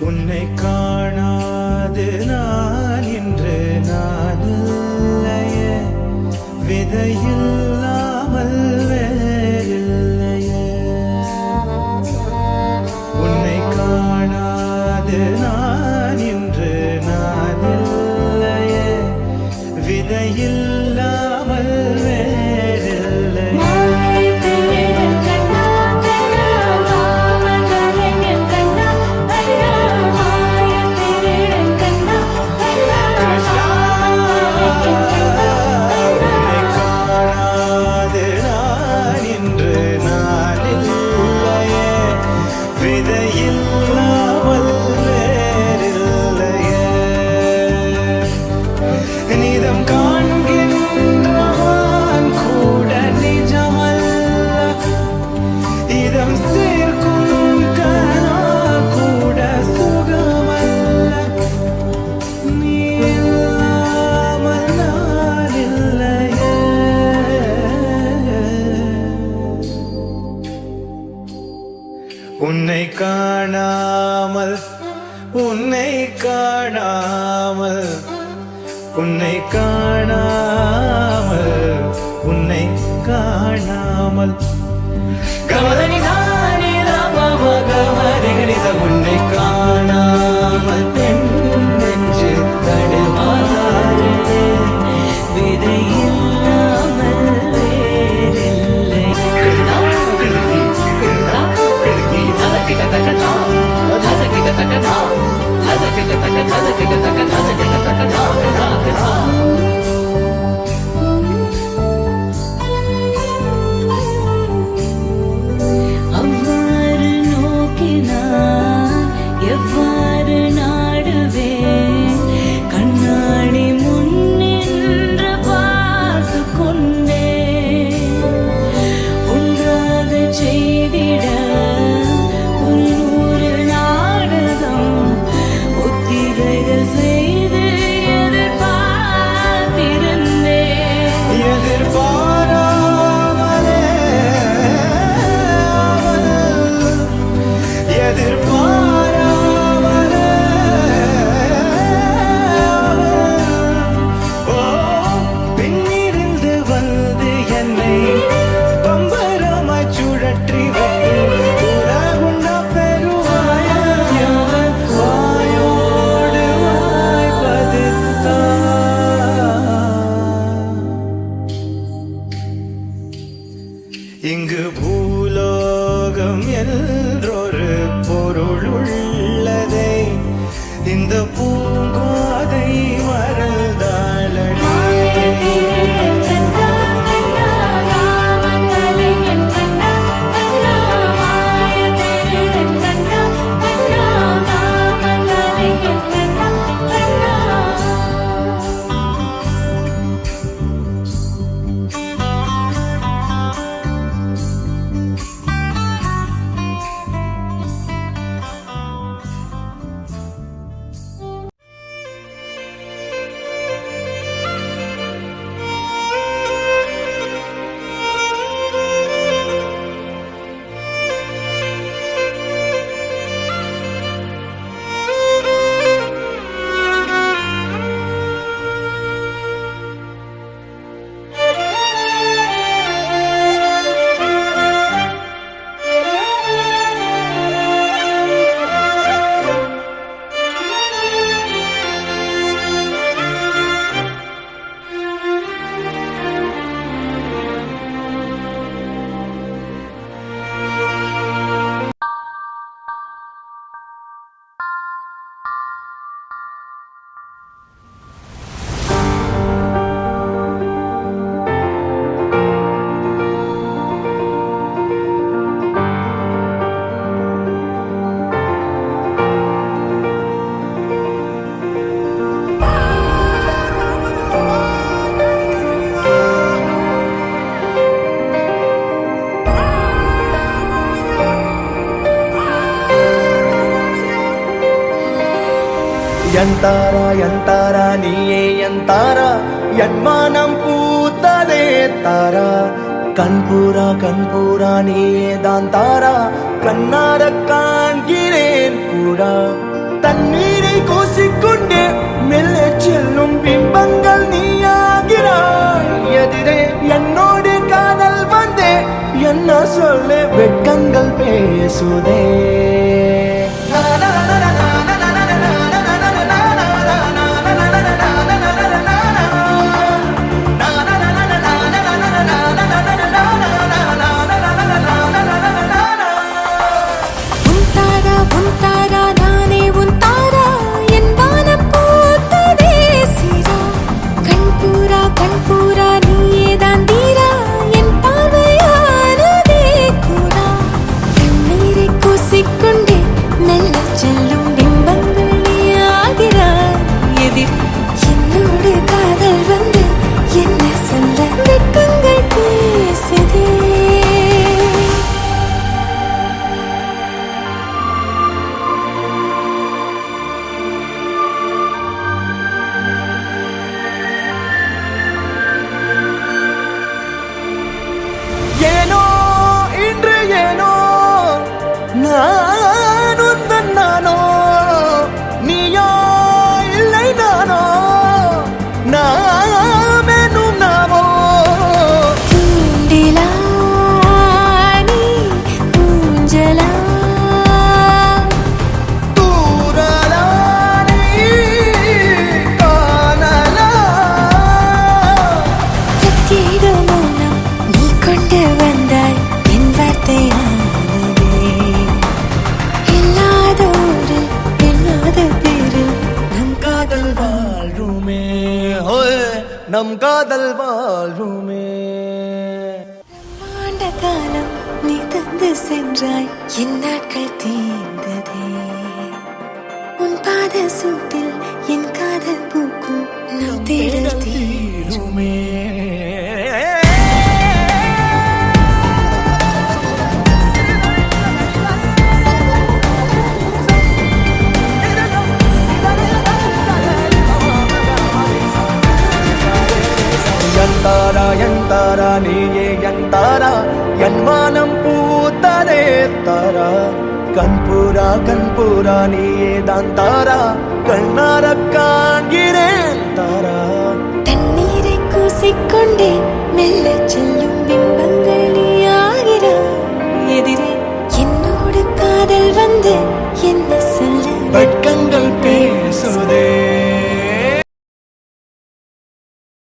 உன்னை காணாது நான் இன்று நான் இல்லையே, விதையில்லாமல் வேறில்லையே. உன்னை காணாது நான் இன்று நான் இல்லையே, விதையில்லாமல் உன்னை காணாமல் உன்னை காணாமல் உன்னை காணாமல் உன்னை காணாமல் கமலனி சானி ராம கமரி கணித உன்னை காணாமல் பெண் நெஞ்சு தடுமாறுதே, விதையில்லாமல் வேறில்லை. அவ்வாறு நோக்கினான் எவ்வாறு நாடுவேன், கண்ணாடி முன்னின்று பார்த்து கொண்டேன். ஒன்றாக செய்திட செய்து இங்கு பூலோகம் என்றொரு பொருள் உள்ளதே, இந்த பூங்கோதை மறந்தாளடி. எந்தாரா எந்தாரா நீயே எந்தாரா, என்மானம் பூத்ததே தாரா. கண்பூரா நீயே தான் தாரா, கண்ணார காண்கிறேன் கூடா. தண்ணீரை கூசிக்கொண்டே மெல்ல செல்லும் பிம்பங்கள் நீயாகிறாய் எதிரே என்னோடு காதல் வந்தே என்ன சொல்ல வெட்கங்கள் பேசுதே ஏனோ இன்று ஏனோ நான் உந்தன் நானோ நீயோ இல்லை நானோ நாமெனும் நாமோ தூண்டிலா நீ ஊஞ்சலா தூரலா நீ காணலா பிரத்யேக மௌனம் நீ கொண்டு வந்தாய் என் வார்த்தையானதே இல்லாத ஊரில் இல்லாத பேரில் நம் காதல் வாழ்வுமே ஹோய் நம் காதல் வாழ்வுமே ஆண்ட காலம் நீ தந்து சென்றாய் என் நாட்கள் தீர்ந்ததே உன் பாத சூட்டில் என் காதல் பூக்கும் நம் தேடல் தீருமே என் தாரா நீயே என் தாரா என் வானம் பூத்ததே தாரா கண்பூரா நீயே தான் தாரா கண்ணார காண்கிறேன் தாரா தண்ணீரை கூசிக்கொண்டே மெல்ல செல்லும் பிம்பங்கள் நீயாகிறாய் எதிரே என்னோடு காதல் வந்து என்ன சொல்ல வெட்கங்கள் பேசுதே